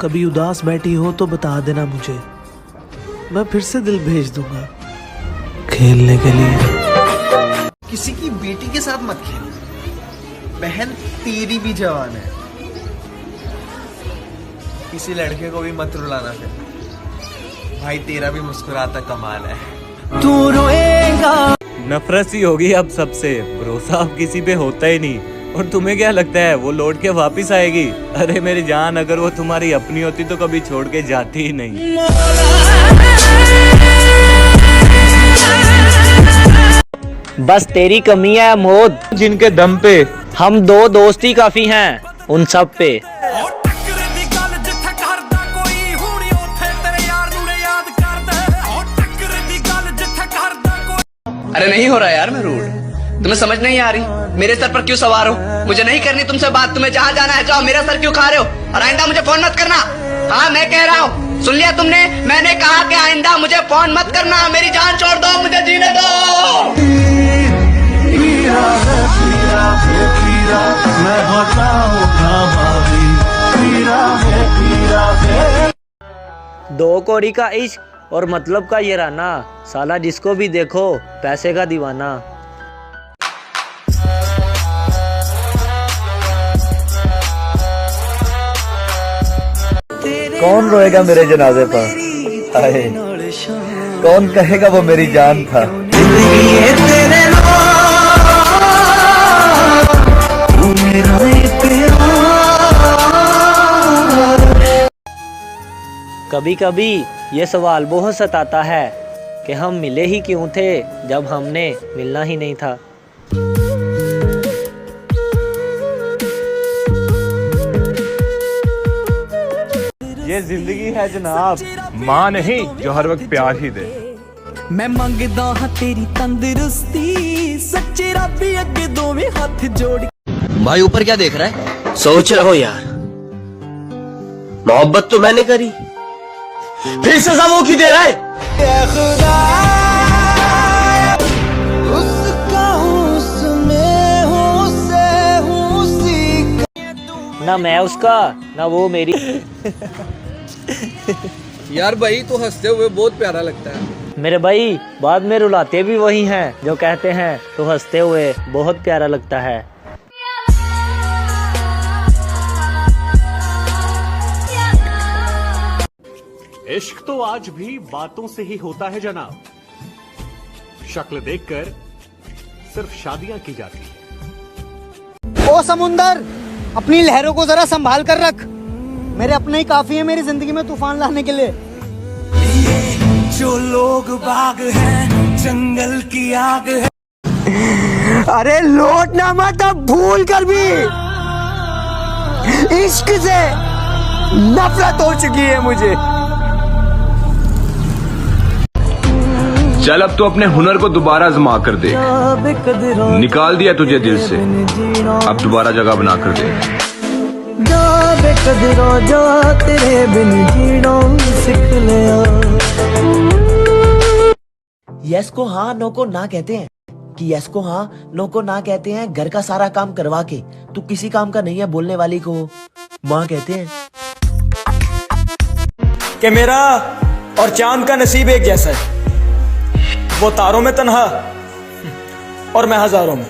कभी उदास बैठी हो तो बता देना मुझे, मैं फिर से दिल भेज दूंगा खेलने के लिए। किसी की बेटी के साथ मत खेल, बहन तेरी भी जवान है। किसी लड़के को भी मत रुलाना फिर, भाई तेरा भी मुस्कुराता कमाल है। तू रोएगा। नफरत सी होगी अब सबसे, भरोसा अब किसी पे होता ही नहीं। और तुम्हें क्या लगता है वो लौट के वापिस आएगी? अरे मेरी जान, अगर वो तुम्हारी अपनी होती तो कभी छोड़ के जाती ही नहीं। बस तेरी कमी है मोद, जिनके दम पे हम दो दोस्ती काफी हैं उन सब पे। अरे नहीं हो रहा यार मैं रूड, तुम्हें समझ नहीं आ रही? मेरे सर पर क्यों सवार हो? मुझे नहीं करनी तुमसे बात, तुम्हें जहाँ जाना है जाओ, मेरा सर क्यों खा रहे हो? और आइंदा मुझे फोन मत करना। हाँ मैं कह रहा हूँ, सुन लिया तुमने? मैंने कहा कि आइंदा मुझे फोन मत करना, मेरी जान छोड़ दो, मुझे जीने दो। दो कौड़ी का इश्क और मतलब का ये राना, साला जिसको भी देखो पैसे का दीवाना। कौन रोएगा मेरे जनाजे पर? हाय, कौन कहेगा वो मेरी जान था? कभी कभी ये सवाल बहुत सताता है कि हम मिले ही क्यों थे जब हमने मिलना ही नहीं था। ये जिंदगी है जनाब, माँ नहीं जो हर वक्त प्यार ही दे। मैं मंगदा हाँ तेरी तंदुरुस्ती, सच्चे रब्बी अगे दोवें हाथ जोड़। भाई ऊपर क्या देख रहा है? सोच रहो यार, मोहब्बत तो मैंने करी, फिर सजा वो क्यों दे रहा है? ना मैं उसका ना वो मेरी। यार भाई तू हंसते हुए बहुत प्यारा लगता है। मेरे भाई बाद में रुलाते भी वही हैं जो कहते हैं तो हंसते हुए बहुत प्यारा लगता है। इश्क तो आज भी बातों से ही होता है जनाब, शक्ल देखकर सिर्फ शादियां की जाती है। ओ समुंदर, अपनी लहरों को जरा संभाल कर रख, मेरे अपने ही काफी है मेरी जिंदगी में तूफान लाने के लिए। जो लोग बाग हैं जंगल की आग है। अरे लौटना मत अब भूल कर भी, इश्क से नफरत हो चुकी है मुझे। चल अब तो अपने हुनर को दोबारा आजमा कर दे, निकाल दिया तुझे दिल से, अब दोबारा जगह बना कर दे। तेरे बिन जीना सीख लिया। यस को हाँ नो को ना कहते हैं, कि यस को हाँ नो को ना कहते हैं घर का सारा काम करवा के, तू किसी काम का नहीं है बोलने वाली को माँ कहते हैं। कि मेरा और चांद का नसीब एक जैसा है, वो तारों में तन्हा और मैं हजारों में।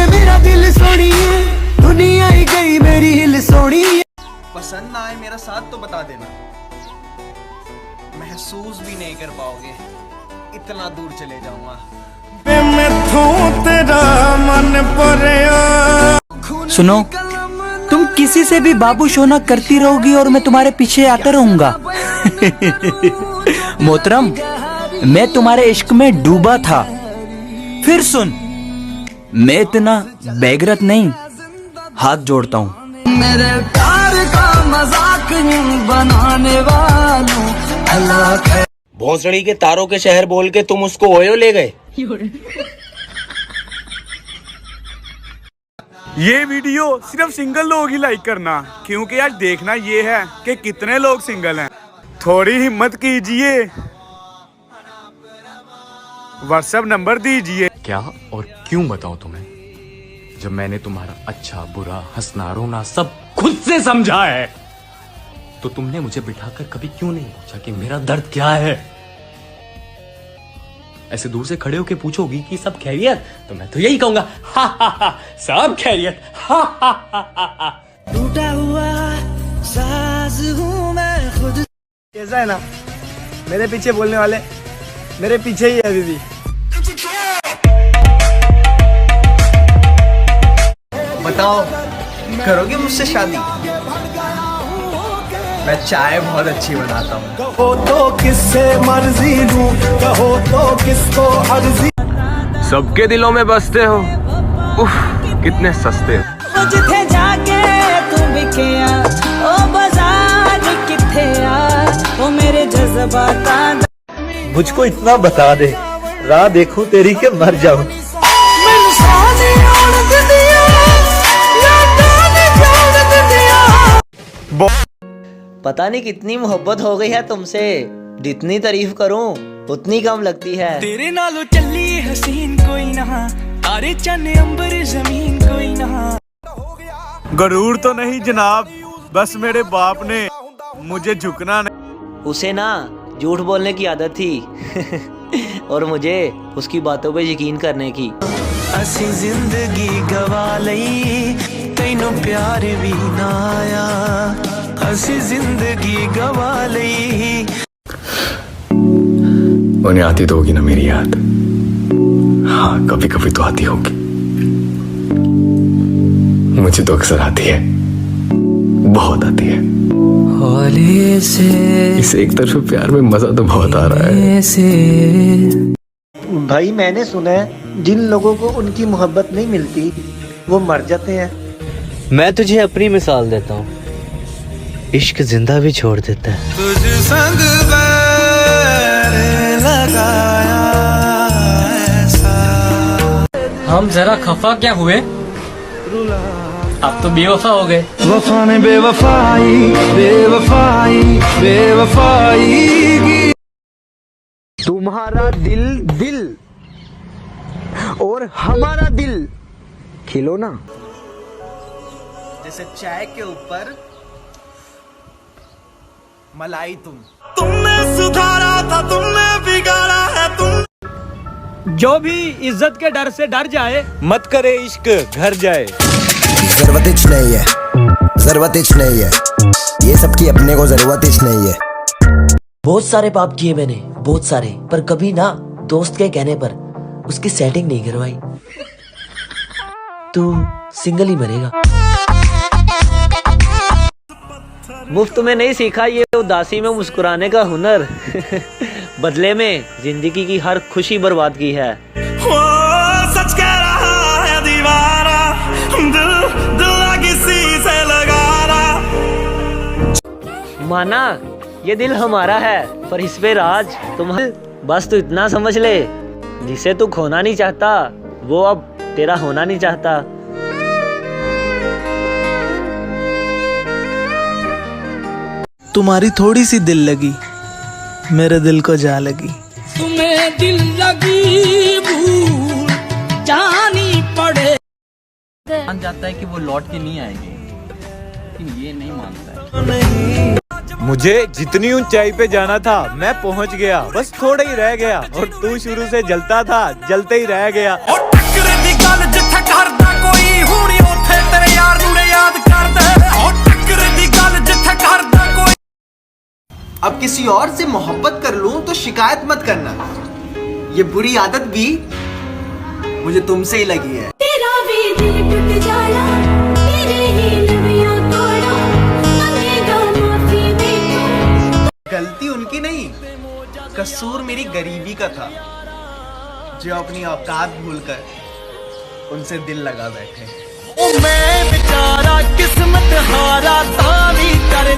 मेरा दिल सोनी है, दुनिया ही गई मेरी हिल सोनी है। पसंद ना आए मेरा साथ तो बता देना, महसूस भी नहीं कर पाओगे, इतना दूर चले जाऊंगा। सुनो, तुम किसी से भी बाबू शोना करती रहोगी और मैं तुम्हारे पीछे आता रहूंगा। मोहतरम, मैं तुम्हारे इश्क में डूबा था। फिर सुन, मैं इतना बेगरत नहीं, हाथ जोड़ता हूँ। मेरे प्यार का मजाक बनाने वालों अल्लाह है। भोसड़ी के तारों के शहर बोल के तुम उसको ओयो ले गए। ये वीडियो सिर्फ सिंगल लोग ही लाइक करना, क्योंकि आज देखना ये है कि कितने लोग सिंगल हैं। थोड़ी हिम्मत कीजिए, व्हाट्सएप नंबर दीजिए। क्या और क्यों बताऊं तुम्हें, जब मैंने तुम्हारा अच्छा बुरा हंसना रोना सब खुद से समझा है। तो तुमने मुझे बिठाकर कभी क्यों नहीं पूछा कि मेरा दर्द क्या है? ऐसे दूर से खड़े होके पूछोगी कि सब खैरियत, तो मैं तो यही कहूंगा हा हा हा, सब खैरियत, हा हा हा हा। टूटा हुआ साज हूँ मैं खुद। कैसा है ना, मेरे पीछे बोलने वाले मेरे पीछे ही है अभी भी। बताओ, करोगे मुझसे शादी? मैं चाय बहुत अच्छी बनाता हूँ। कहो तो किससे मर्जी लूं, कहो तो किसको अर्जी। सबके दिलों में बसते हो। उफ, कितने सस्ते हो। जिथे जाके तू बिकिया ओ बाजार किथे आ ओ मेरे जज्बाता। मुझको इतना बता दे, राह देखूं तेरी के मर जाऊं। पता नहीं कितनी मोहब्बत हो गई है तुमसे, जितनी तारीफ करूं उतनी कम लगती है। तेरे नालों चली हसीन कोई ना, तारे चने अंबर जमीन कोई ना। गरूर तो नहीं जनाब, बस मेरे बाप ने मुझे झुकना नहीं। उसे ना झूठ बोलने की आदत थी और मुझे उसकी बातों पे यकीन करने की। असी जिंदगी गवा लई, तैनू प्यार भी ना आया। असी जिंदगी गवा लई। उन्हें आती तो होगी ना मेरी याद? हाँ, कभी कभी तो आती होगी। मुझे तो अक्सर आती है, बहुत आती है। इसे एक तरफ प्यार में मजा तो बहुत आ रहा है। भाई मैंने सुना है जिन लोगों को उनकी मोहब्बत नहीं मिलती वो मर जाते हैं। मैं तुझे अपनी मिसाल देता हूँ, इश्क जिंदा भी छोड़ देता है। तुझ संग लगाया ऐसा। हम जरा खफा क्या हुए, अब तो बेवफा हो गए। वफा ने बेवफाई बेवफाई बेवफाई की। तुम्हारा दिल दिल और हमारा दिल खिलो ना। जैसे चाय के ऊपर मलाई तुमने सुधारा था, तुमने बिगाड़ा है तुम। जो भी इज्जत के डर से डर जाए, मत करे इश्क घर जाए। जरूरत इच नहीं है, जरूरत इच नहीं है, ये सबकी अपने को जरूरत इच नहीं है। बहुत सारे पाप किए मैंने, बहुत सारे, पर कभी ना दोस्त के कहने पर उसकी सेटिंग नहीं करवाई। तू सिंगल ही मरेगा। मुफ्त में नहीं सीखा ये उदासी में मुस्कुराने का हुनर बदले में जिंदगी की हर खुशी बर्बाद की है। सच कह रहा है दीवारा, दिल किसी से लगा रहा। माना ये दिल हमारा है, पर इस पे राज तुम्हारा। बस तू इतना समझ ले, जिसे तू खोना नहीं चाहता वो अब तेरा होना नहीं चाहता। तुम्हारी थोड़ी सी दिल लगी, मेरे दिल को जा लगी। तुम्हें दिल लगी भूल जानी पड़े। मान जाता है कि वो लौट के नहीं आएगी, लेकिन ये नहीं मानता है। मुझे जितनी ऊंचाई पे जाना था मैं पहुंच गया, बस थोड़ा ही रह गया। और तू शुरू से जलता था, जलते ही रह गया। अब किसी और से मोहब्बत कर लूं तो शिकायत मत करना। ये बुरी आदत भी मुझे तुमसे ही लगी है। तेरा भी दिल टूट जाला, तेरे ही लड़ियां तोड़ा, मांगेगा माफी देखो। गलती उनकी नहीं, कसूर मेरी गरीबी का था, जो अपनी औकात भूलकर उनसे दिल लगा बैठे। ओ मैं बेचारा किस्मत हारा तावी कर